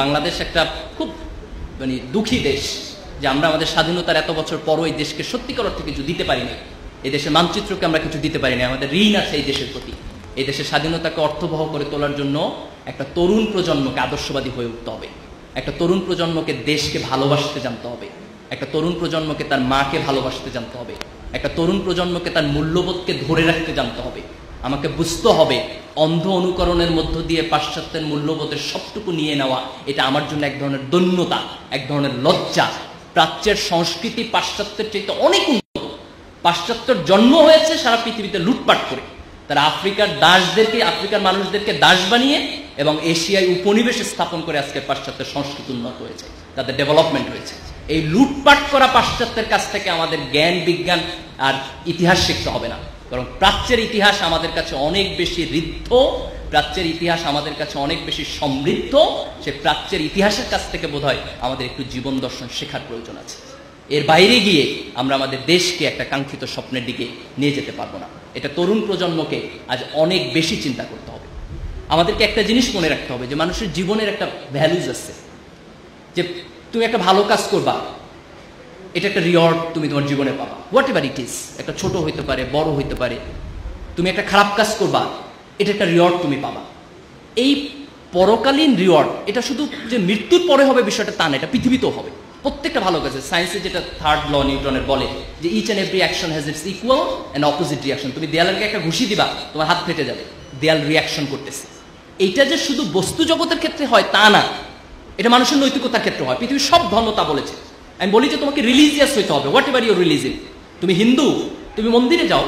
বাংলাদেশ একটা খুব দুঃখী দেশ যে আমরা আমাদের স্বাধীনতার এত বছর পরও এই দেশকে সত্যিকার অর্থে কিছু দিতে পারিনি। এই দেশের মানচিত্রকে আমরা কিছু দিতে পারিনি। আমাদের ঋণ আছে এই দেশের প্রতি। এই দেশের স্বাধীনতাকে অর্থবহ করে তোলার জন্য একটা তরুণ প্রজন্মকে আদর্শবাদী হয়ে উঠতে হবে। একটা তরুণ প্রজন্মকে দেশকে ভালোবাসতে জানতে হবে। একটা তরুণ প্রজন্মকে তার মাকে ভালোবাসতে জানতে হবে। একটা তরুণ প্রজন্মকে তার মূল্যবোধকে ধরে রাখতে জানতে হবে। আমাকে বুঝতে হবে অন্ধ অনুকরণের মধ্য দিয়ে পাশ্চাত্যের মূল্যবোধের সবটুকু নিয়ে নেওয়া এটা আমার জন্য এক ধরনের দৈন্যতা, এক ধরনের লজ্জা। প্রাচ্যের সংস্কৃতি পাশ্চাত্যের চাইতে অনেক উন্নত। পাশ্চাত্যের জন্ম হয়েছে সারা পৃথিবীতে লুটপাট করে। তারা আফ্রিকার মানুষদেরকে দাস বানিয়ে এবং এশিয়ায় উপনিবেশে স্থাপন করে আজকে পাশ্চাত্যের সংস্কৃতি উন্নত হয়েছে, তাদের ডেভেলপমেন্ট হয়েছে। এই লুটপাট করা পাশ্চাত্যের কাছ থেকে আমাদের জ্ঞান বিজ্ঞান আর ইতিহাস শিখতে হবে না, বরং প্রাচ্যের ইতিহাস আমাদের কাছে অনেক বেশি ঋদ্ধ, প্রাচ্যের ইতিহাস আমাদের কাছে অনেক বেশি সমৃদ্ধ। সে প্রাচ্যের ইতিহাসের কাছ থেকে বোধহয় আমাদের একটু জীবন দর্শন শেখার প্রয়োজন আছে। এর বাইরে গিয়ে আমরা আমাদের দেশকে একটা কাঙ্ক্ষিত স্বপ্নের দিকে নিয়ে যেতে পারবো না। এটা তরুণ প্রজন্মকে আজ অনেক বেশি চিন্তা করতে হবে। আমাদেরকে একটা জিনিস মনে রাখতে হবে যে মানুষের জীবনের একটা ভ্যালুজ আছে, যে তুমি একটা ভালো কাজ করবা, এটা একটা রিওয়ার্ড তুমি তোমার জীবনে পাবা, হোয়াট এভার ইট ইজ। একটা ছোট হইতে পারে, বড় হইতে পারে। তুমি একটা খারাপ কাজ করবা, এটা একটা রিওয়ার্ড তুমি পাবা। এই পরকালীন রিওয়ার্ড এটা শুধু যে মৃত্যুর পরে হবে বিষয়টা তা না, এটা পৃথিবীতেও হবে। প্রত্যেকটা ভালো কাজে সায়েন্সে যেটা থার্ড ল নিউটনের বলে যে each and every action has its equal and opposite reaction. তুমি দেয়ালকে একটা ঘুষি দিবা, তোমার হাত ফেটে যাবে, দেয়াল রিয়াকশন করতেছে। এইটা যে শুধু বস্তু জগতের ক্ষেত্রে হয় তা না, এটা মানুষের নৈতিকতার ক্ষেত্রে হয়। পৃথিবীর সব ধর্ম তা বলেছে। আমি বলি যে তোমাকে রিলিজিয়াস হইতে হবে, হোয়াট এভার ইউর রিলিজিয়ন। তুমি হিন্দু, তুমি মন্দিরে যাও।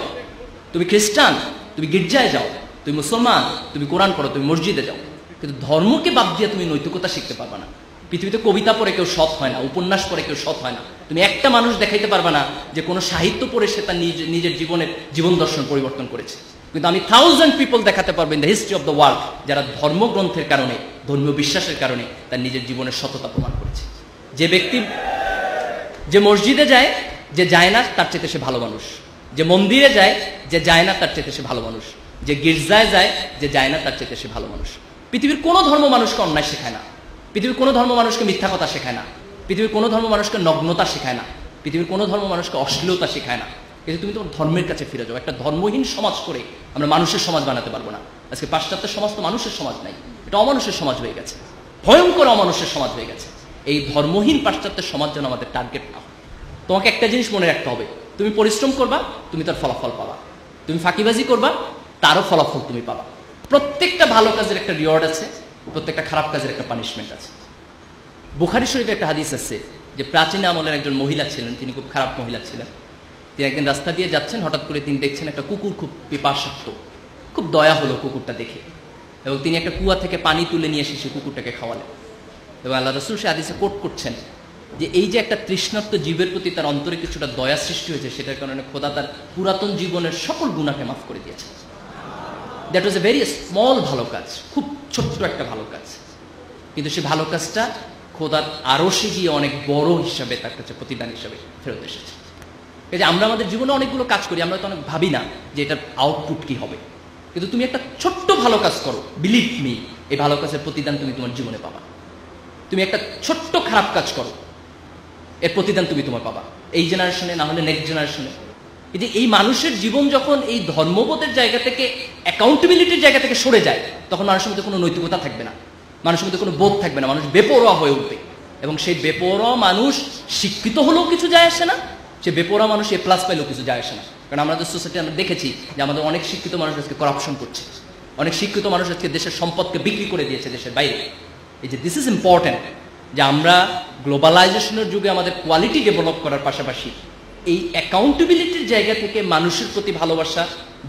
তুমি খ্রিস্টান, তুমি গির্জায় যাও। তুমি মুসলমান, তুমি কোরআন পড়ো, তুমি মসজিদে যাও। কিন্তু ধর্মকে বাদ দিয়ে তুমি নৈতিকতা শিখতে পারবা না। পৃথিবীতে কবিতা পড়ে কেউ সৎ হয় না, উপন্যাস পড়ে কেউ সৎ হয় না। তুমি একটা মানুষ দেখাইতে পারবা না যে কোনো সাহিত্য পড়ে সে তার নিজের জীবন দর্শন পরিবর্তন করেছে। কিন্তু আমি 1000 পিপল দেখাতে পারবো in the history of the world যারা ধর্মগ্রন্থের কারণে, ধর্মীয় বিশ্বাসের কারণে তার নিজের জীবনের সততা প্রমাণ করেছে। যে ব্যক্তি যে মসজিদে যায়, যে যায় না তার চেয়ে সে ভালো মানুষ। যে মন্দিরে যায়, যে যায় না তার চেয়ে সে ভালো মানুষ। যে গির্জায় যায়, যে যায় না তার চেয়ে সে ভালো মানুষ। পৃথিবীর কোনো ধর্ম মানুষকে অন্যায় শেখায় না। পৃথিবীর কোনো ধর্ম মানুষকে মিথ্যা কথা শেখায় না। পৃথিবীর কোনো ধর্ম মানুষকে নগ্নতা শেখায় না। পৃথিবীর কোনো ধর্ম মানুষকে অশ্লীলতা শেখায় না। কিন্তু তুমি তোমার ধর্মের কাছে ফিরে যাও। একটা ধর্মহীন সমাজ করে আমরা মানুষের সমাজ বানাতে পারবো না। আজকে পাশ্চাত্যের সমাজ তো মানুষের সমাজ নাই, এটা অমানুষের সমাজ হয়ে গেছে, ভয়ঙ্কর অমানুষের সমাজ হয়ে গেছে। এই ধর্মহীন পাশ্চাত্যের সমাজ যেন আমাদের টার্গেট না হয়। তোমাকে একটা জিনিস মনে রাখতে হবে, তুমি পরিশ্রম করবা, তুমি তার ফলাফল পাবা। তুমি ফাঁকিবাজি করবা, তারও ফলাফল তুমি পাবা। প্রত্যেকটা ভালো কাজের একটা রিওয়ার্ড আছে, প্রত্যেকটা খারাপ কাজের একটা পানিশমেন্ট আছে। বুখারী শরীফে একটা হাদিস আছে যে প্রাচীন আমলের একজন মহিলা ছিলেন, তিনি খুব খারাপ মহিলা ছিলেন। তিনি একদিন রাস্তা দিয়ে যাচ্ছেন, হঠাৎ করে তিনি দেখছেন একটা কুকুর খুব পিপাসার্ত। খুব দয়া হলো কুকুরটা দেখে, এবং তিনি একটা কুয়া থেকে পানি তুলে নিয়ে এসে কুকুরটাকে খাওয়ালেন। এবং আল্লাহ রাসূল সে হাদিসে কোট করছেন যে এই যে একটা তৃষ্ণার্ত জীবের প্রতি তার অন্তরে কিছুটা দয়া সৃষ্টি হয়েছে, সেটার কারণে খোদা তার পুরাতন জীবনের সকল গুনাহকে মাফ করে দিয়েছে। That was a very small ভালো কাজ, খুব ছোট্ট একটা ভালো কাজ, কিন্তু সে ভালো কাজটা খোদার আরশে গিয়ে অনেক বড় হিসাবে তার কাছে প্রতিদান হিসাবে ফেরত এসেছে। এই যে আমরা আমাদের জীবনে অনেকগুলো কাজ করি, আমরা তো অনেক ভাবি না যে এটার আউটপুট কি হবে। কিন্তু তুমি একটা ছোট্ট ভালো কাজ করো, বিলিভ মি, এই ভালো কাজের প্রতিদান তুমি তোমার জীবনে পাবা। তুমি একটা ছোট্ট খারাপ কাজ করো, এর প্রতিদান তুমি তোমার পাবা, এই জেনারেশনে না হলে নেক্সট জেনারেশনে। এই যে এই মানুষের জীবন যখন এই ধর্মবোধের জায়গা থেকে, অ্যাকাউন্টেবিলিটির জায়গা থেকে সরে যায়, তখন মানুষের মধ্যে কোনো নৈতিকতা থাকবে না, মানুষের মধ্যে কোনো বোধ থাকবে না, মানুষ বেপরোয়া হয়ে উঠবে। এবং সেই বেপরোয়া মানুষ শিক্ষিত হলেও কিছু যায় আসে না, সে বেপরোয়া মানুষ এ প্লাস পাইলেও কিছু যায় আসে না। কারণ আমাদের সোসাইটি আমরা দেখেছি যে আমাদের অনেক শিক্ষিত মানুষ আজকে করাপশন করছে, অনেক শিক্ষিত মানুষ আজকে দেশের সম্পদকে বিক্রি করে দিয়েছে দেশের বাইরে। এই যে দিস ইজ ইম্পর্টেন্ট যে আমরা গ্লোবালাইজেশনের যুগে আমাদের কোয়ালিটি ডেভেলপ করার পাশাপাশি এই অ্যাকাউন্টেবিলিটির জায়গা থেকে মানুষের প্রতি ভালোবাসা,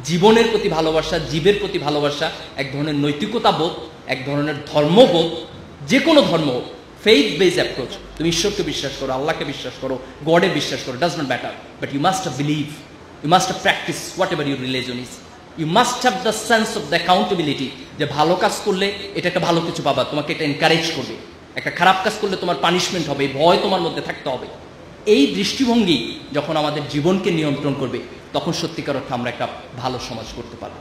জীবনের প্রতি ভালোবাসা, জীবের প্রতি ভালোবাসা, এক ধরনের নৈতিকতা বোধ, এক ধরনের ধর্মবোধ, যে কোনো ধর্ম, ফেইথ বেস অ্যাপ্রোচ। তুমি ঈশ্বরকে বিশ্বাস করো, আল্লাহকে বিশ্বাস করো, গডে বিশ্বাস করো, does not matter, but you must have believe, you must have practice whatever your religion is. You must have the sense of the accountability, যে ভালো কাজ করলে এটা একটা ভালো কিছু পাবা, তোমাকে এটা এনকারেজ করবে। একটা খারাপ কাজ করলে তোমার পানিশমেন্ট হবে, ভয় তোমার মধ্যে থাকতে হবে। এই দৃষ্টিভঙ্গি যখন আমাদের জীবনকে নিয়ন্ত্রণ করবে, তখন সত্যিকার অর্থে আমরা একটা ভালো সমাজ করতে পারবো।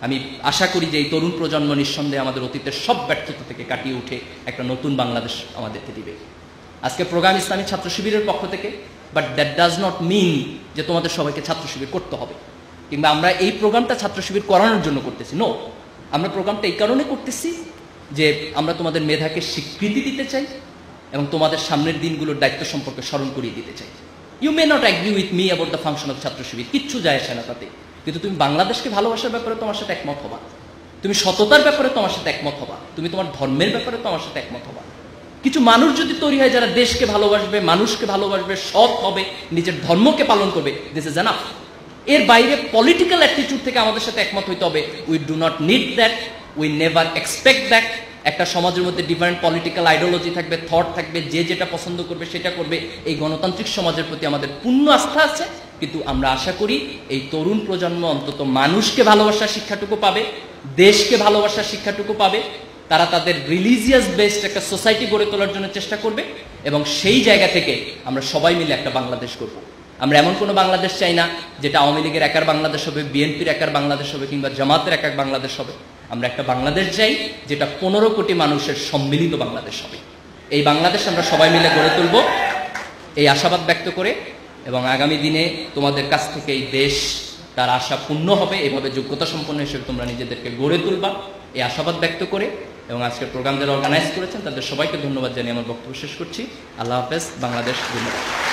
আমি আশা করি যে এই তরুণ প্রজন্ম নিঃসন্দেহে আমাদের অতীতের সব ব্যর্থতা থেকে কাটিয়ে উঠে একটা নতুন বাংলাদেশ আমাদেরকে দিবে। আজকে প্রোগ্রাম ইসলামী ছাত্র শিবিরের পক্ষ থেকে, but that does not mean যে তোমাদের সবাইকে ছাত্র শিবির করতে হবে, কিংবা আমরা এই প্রোগ্রামটা ছাত্র শিবির করানোর জন্য করতেছি। নো, আমরা প্রোগ্রামটা এই কারণে করতেছি যে আমরা তোমাদের মেধাকে স্বীকৃতি দিতে চাই এবং তোমাদের সামনের দিনগুলোর দায়িত্ব সম্পর্কে স্মরণ করিয়ে দিতে চাই। You may not agree with me about the function of Chhatra Shibir, কিচ্ছু যায় আসে না তাতে, কিন্তু তুমি বাংলাদেশকে ভালোবাসার ব্যাপারে তোমার সাথে একমত হবা, তুমি সততার ব্যাপারে তোমার সাথে একমত হবা, তুমি তোমার ধর্মের ব্যাপারে তোমার সাথে একমত হবা। কিছু মানুষ যদি তৈরি হয় যারা দেশকে ভালোবাসবে, মানুষকে ভালোবাসবে, সৎ হবে, নিজের ধর্মকে পালন করবে, দিস ইজ এনাফ। এর বাইরে পলিটিক্যাল অ্যাটিটিউড থেকে আমাদের সাথে একমত হইতে হবে। We do not need that, we never expect that. একটা সমাজের মধ্যে ডিফারেন্ট পলিটিক্যাল আইডিওলজি থাকবে, থট থাকবে, যে যেটা পছন্দ করবে সেটা করবে। এই গণতান্ত্রিক সমাজের প্রতি আমাদের পূর্ণ আস্থা আছে, কিন্তু আমরা আশা করি এই তরুণ প্রজন্ম অন্তত মানুষকে ভালোবাসার শিক্ষাটুকু পাবে, দেশকে ভালোবাসার শিক্ষাটুকু পাবে। তারা তাদের রিলিজিয়াস বেসড একটা সোসাইটি গড়ে তোলার জন্য চেষ্টা করবে এবং সেই জায়গা থেকে আমরা সবাই মিলে একটা বাংলাদেশ করব। আমরা এমন কোনো বাংলাদেশ চাই না যেটা আওয়ামী লীগের একার বাংলাদেশ হবে, বিএনপির একার বাংলাদেশ হবে, কিংবা জামাতের একার বাংলাদেশ হবে। আমরা একটা বাংলাদেশ চাই যেটা 15 কোটি মানুষের সম্মিলিত বাংলাদেশ হবে। এই বাংলাদেশ আমরা সবাই মিলে গড়ে তুলব, এই আশাবাদ ব্যক্ত করে, এবং আগামী দিনে তোমাদের কাছ থেকে এই দেশ তার আশা পূর্ণ হবে, এভাবে যোগ্যতা সম্পন্ন হিসেবে তোমরা নিজেদেরকে গড়ে তুলবা, এই আশাবাদ ব্যক্ত করে এবং আজকের প্রোগ্রাম যারা অর্গানাইজ করেছেন তাদের সবাইকে ধন্যবাদ জানিয়ে আমার বক্তব্য শেষ করছি। আল্লাহ হাফেজ, বাংলাদেশ জিন্দাবাদ।